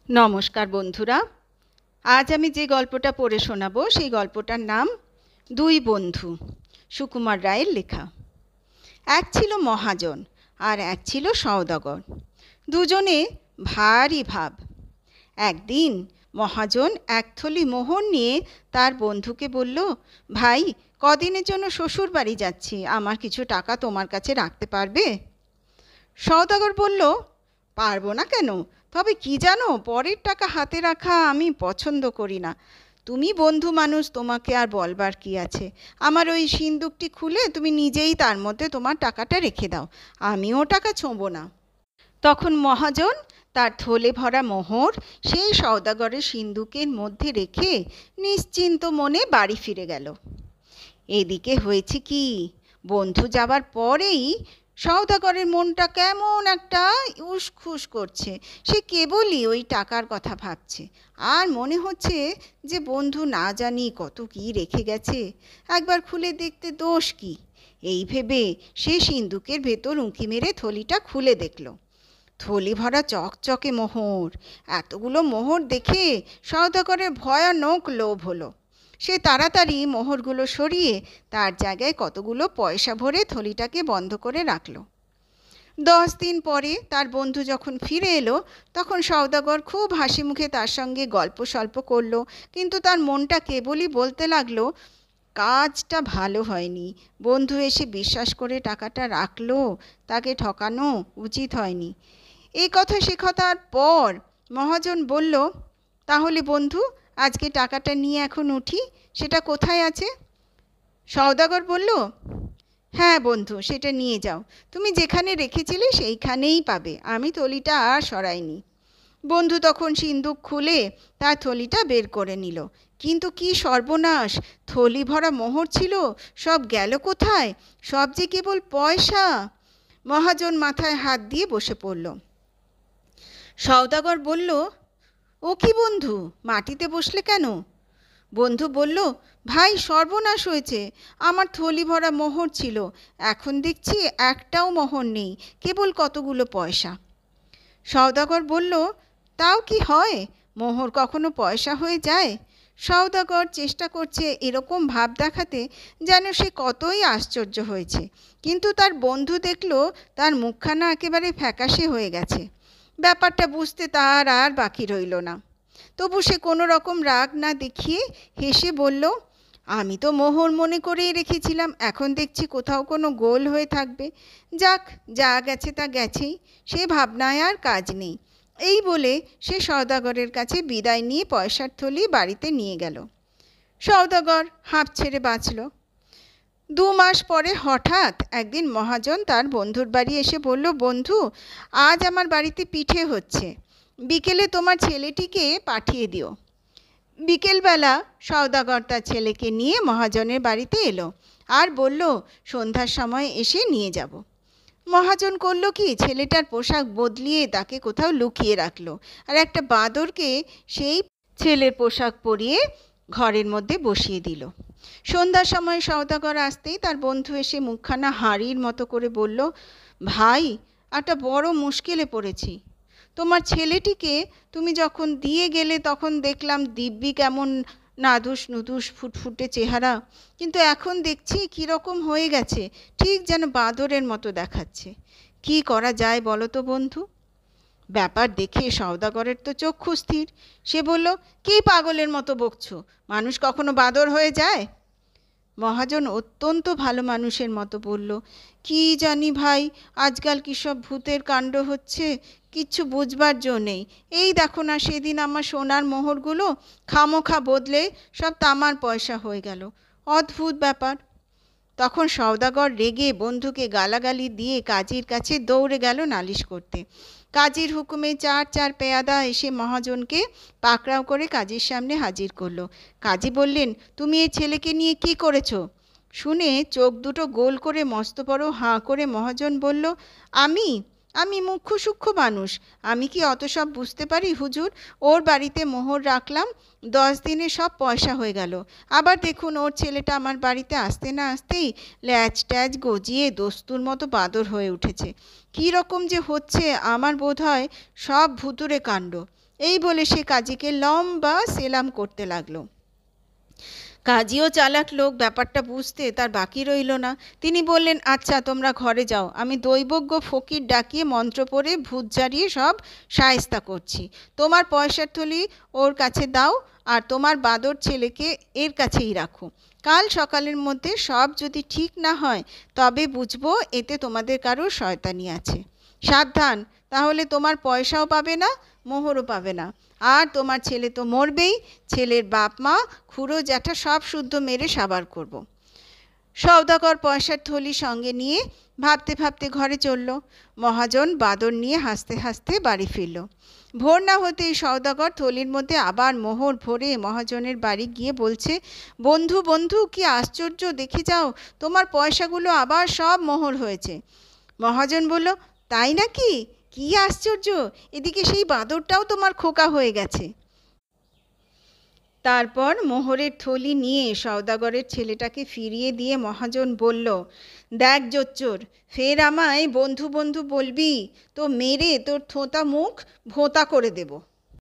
নমস্কার বন্ধুরা, আজ আমি যে গল্পটা পড়ে শোনাবো সেই গল্পটার নাম দুই বন্ধু, সুকুমার রায়ের লেখা। এক ছিল মহাজন আর এক ছিল সওদাগর। দুজনে ভারী ভাব। একদিন মহাজন এক থলি মোহর নিয়ে তার বন্ধুকে বলল, ভাই, কদিনের জন্য শ্বশুর বাড়ি যাচ্ছি, আমার কিছু টাকা তোমার কাছে রাখতে পারবে? সওদাগর বলল, পারবো না কেন? তবে কি জানো, পরের টাকা হাতে রাখা আমি পছন্দ করি না। তুমি বন্ধু মানুষ, তোমাকে আর বলবার কি আছে। আমার ওই সিন্দুকটি খুলে তুমি নিজেই তার মধ্যে তোমার টাকাটা রেখে দাও, আমিও টাকা ছোঁবো না। তখন মহাজন তার থলে ভরা মোহর সেই সওদাগরের সিন্দুকের মধ্যে রেখে নিশ্চিন্ত মনে বাড়ি ফিরে গেল। এদিকে হয়েছে কি, বন্ধু যাবার পরেই সওদাগরের মনটা কেমন একটা উসখুস করছে। সে কেবলই ওই টাকার কথা ভাবছে, আর মনে হচ্ছে যে বন্ধু না জানি কত কি রেখে গেছে, একবার খুলে দেখতে দোষ কি। এই ভেবে সে সিন্দুকের ভেতর উঁকি মেরে থলিটা খুলে দেখল। থলি ভরা চকচকে মোহর। এতগুলো মোহর দেখে সওদাগরের ভয়ানক লোভ হলো। সে তাড়াতাড়ি মোহরগুলো সরিয়ে তার জায়গায় কতগুলো পয়সা ভরে থলিটাকে বন্ধ করে রাখল। 10 দিন পরে তার বন্ধু যখন ফিরে এলো, তখন সওদাগর খুব হাসি মুখে তার সঙ্গে গল্প সল্প করলো, কিন্তু তার মনটা কেবলই বলতে লাগলো, কাজটা ভালো হয়নি। বন্ধু এসে বিশ্বাস করে টাকাটা রাখলো, তাকে ঠকানো উচিত হয়নি। এই কথা সে কথার পর মহাজন বলল, তাহলে বন্ধু, আজকে টাকাটা নিয়ে এখন উঠি, সেটা কোথায় আছে? সওদাগর বলল, হ্যাঁ বন্ধু, সেটা নিয়ে যাও, তুমি যেখানে রেখেছিলে সেইখানেই পাবে, আমি থলিটা আর সরাইনি। বন্ধু তখন সিন্দুক খুলে তার থলিটা বের করে নিল, কিন্তু কি সর্বনাশ! থলি ভরা মোহর ছিল, সব গেল কোথায়? সব যে কেবল পয়সা! মহাজন মাথায় হাত দিয়ে বসে পড়ল। সওদাগর বলল, ও কি বন্ধু, মাটিতে বসলে কেন? বন্ধু বলল, ভাই, সর্বনাশ হয়েছে। আমার থলি ভরা মোহর ছিল, এখন দেখছি একটাও মোহর নেই, কেবল কতগুলো পয়সা। সওদাগর বলল, তাও কি হয়? মোহর কখনো পয়সা হয়ে যায়? সওদাগর চেষ্টা করছে এরকম ভাব দেখাতে যেন সে কতই আশ্চর্য হয়েছে, কিন্তু তার বন্ধু দেখল তার মুখখানা একেবারে ফ্যাকাশে হয়ে গেছে। ব্যাপারটা বুঝতে তার আর বাকি রইল না। তবু সে কোনো রকম রাগ না দেখিয়ে হেসে বলল, আমি তো মোহর মনে করেই রেখেছিলাম, এখন দেখছি কোথাও কোনো গোল হয়ে থাকবে। যাক, যা গেছে তা গেছেই, সে ভাবনায় আর কাজ নেই। এই বলে সে সওদাগরের কাছে বিদায় নিয়ে পয়সার থলি বাড়িতে নিয়ে গেল। সওদাগর হাঁপ ছেড়ে বাঁচল। 2 মাস পরে হঠাৎ একদিন মহাজন তার বন্ধুর বাড়ি এসে বলল, বন্ধু, আজ আমার বাড়িতে পিঠে হচ্ছে, বিকেলে তোমার ছেলেটিকে পাঠিয়ে দিও। বিকেলবেলা সওদাগর তার ছেলেকে নিয়ে মহাজনের বাড়িতে এলো আর বলল, সন্ধ্যার সময় এসে নিয়ে যাব। মহাজন করল কি, ছেলেটার পোশাক বদলিয়ে তাকে কোথাও লুকিয়ে রাখলো, আর একটা বাঁদরকে সেই ছেলের পোশাক পরিয়ে ঘরের মধ্যে বসিয়ে দিল। সন্ধ্যার সময় সওদাগর আসতেই তার বন্ধু এসে মুখখানা হাঁড়ির মতো করে বলল, ভাই, একটা বড় মুশকিলে পড়েছি। তোমার ছেলেটিকে তুমি যখন দিয়ে গেলে তখন দেখলাম দিব্যি কেমন নাদুস নুদুস ফুটফুটে চেহারা, কিন্তু এখন দেখছি কীরকম হয়ে গেছে, ঠিক যেন বাঁদরের মতো দেখাচ্ছে। কি করা যায় বলো তো বন্ধু? ব্যাপার দেখে সওদাগরের তো চক্ষু স্থির। সে বলল, কি পাগলের মতো বকছো? মানুষ কখনো বাঁদর হয়ে যায়? মহাজন অত্যন্ত ভালো মানুষের মতো বলল, কি জানি ভাই, আজকাল কী সব ভূতের কাণ্ড হচ্ছে, কিচ্ছু বুঝবার জো নেই। এই দেখো না, সেদিন আমার সোনার মোহরগুলো খামোখা বদলে সব তামার পয়সা হয়ে গেল। অদ্ভুত ব্যাপার। তখন সওদাগর রেগে বন্ধুকে গালাগালি দিয়ে কাজীর কাছে দৌড়ে গেল নালিশ করতে। কাজীর হুকুমে 4 পেয়াদা এসে মহাজনকে পাকড়াও করে কাজীর সামনে হাজির করল। কাজী বললেন, তুমি এই ছেলেকে নিয়ে কি করেছো? শুনে চোখ দুটো গোল করে মস্ত বড় হাঁ করে মহাজন বলল, আমি আমি মুখ্য সূক্ষ্ম মানুষ, আমি কি অত সব বুঝতে পারি হুজুর? ওর বাড়িতে মোহর রাখলাম, 10 দিনে সব পয়সা হয়ে গেল। আবার দেখুন, ওর ছেলেটা আমার বাড়িতে আসতে না আসতেই ল্যাজ ট্যাজ গজিয়ে দস্তুর মতো বাঁদর হয়ে উঠেছে। কী রকম যে হচ্ছে আমার বোধ হয় সব ভুতুড়ে কাণ্ড। এই বলে সে কাজীকে লম্বা সেলাম করতে লাগলো। কাজীও চালাক লোক, ব্যাপারটা বুঝতে তার বাকি রইল না। তিনি বললেন, আচ্ছা তোমরা ঘরে যাও, আমি দৈবজ্ঞ ফকির ডাকিয়ে মন্ত্র পড়ে ভূত ঝাড়িয়ে সব শায়েস্তা করছি। তোমার পয়সার থলি ওর কাছে দাও, আর তোমার বাঁদর ছেলেকে এর কাছেই রাখো। কাল সকালের মধ্যে সব যদি ঠিক না হয় তবে বুঝবো এতে তোমাদের কারোর শয়তানি আছে। সাবধান, তাহলে তোমার পয়সাও পাবে না, মোহরও পাবে না, আর তোমার ছেলে তো মরবেই। ছেলের বাপ মা খুড়ো জ্যাঠা সব শুদ্ধ মেরে সাবার করব। সওদাগর পয়সার থলি সঙ্গে নিয়ে ভাবতে ভাবতে ঘরে চলল। মহাজন বাদর নিয়ে হাসতে হাসতে বাড়ি ফিরল। ভোর না হতেই সওদাগর থলির মধ্যে আবার মোহর ভরে মহাজনের বাড়ি গিয়ে বলছে, বন্ধু বন্ধু, কি আশ্চর্য, দেখে যাও, তোমার পয়সাগুলো আবার সব মোহর হয়েছে। মহাজন বলল, তাই নাকি? কি আশ্চর্য, এদিকে সেই বাঁদরটাও তোমার খোকা হয়ে গেছে। তারপর মোহরের থলি নিয়ে সওদাগরের ছেলেটাকে ফিরিয়ে দিয়ে মহাজন বলল, দেখ জোচ্চোর, ফের আমায় বন্ধু বন্ধু বলবি তো মেরে তোর থোঁতা মুখ ভোঁতা করে দেব।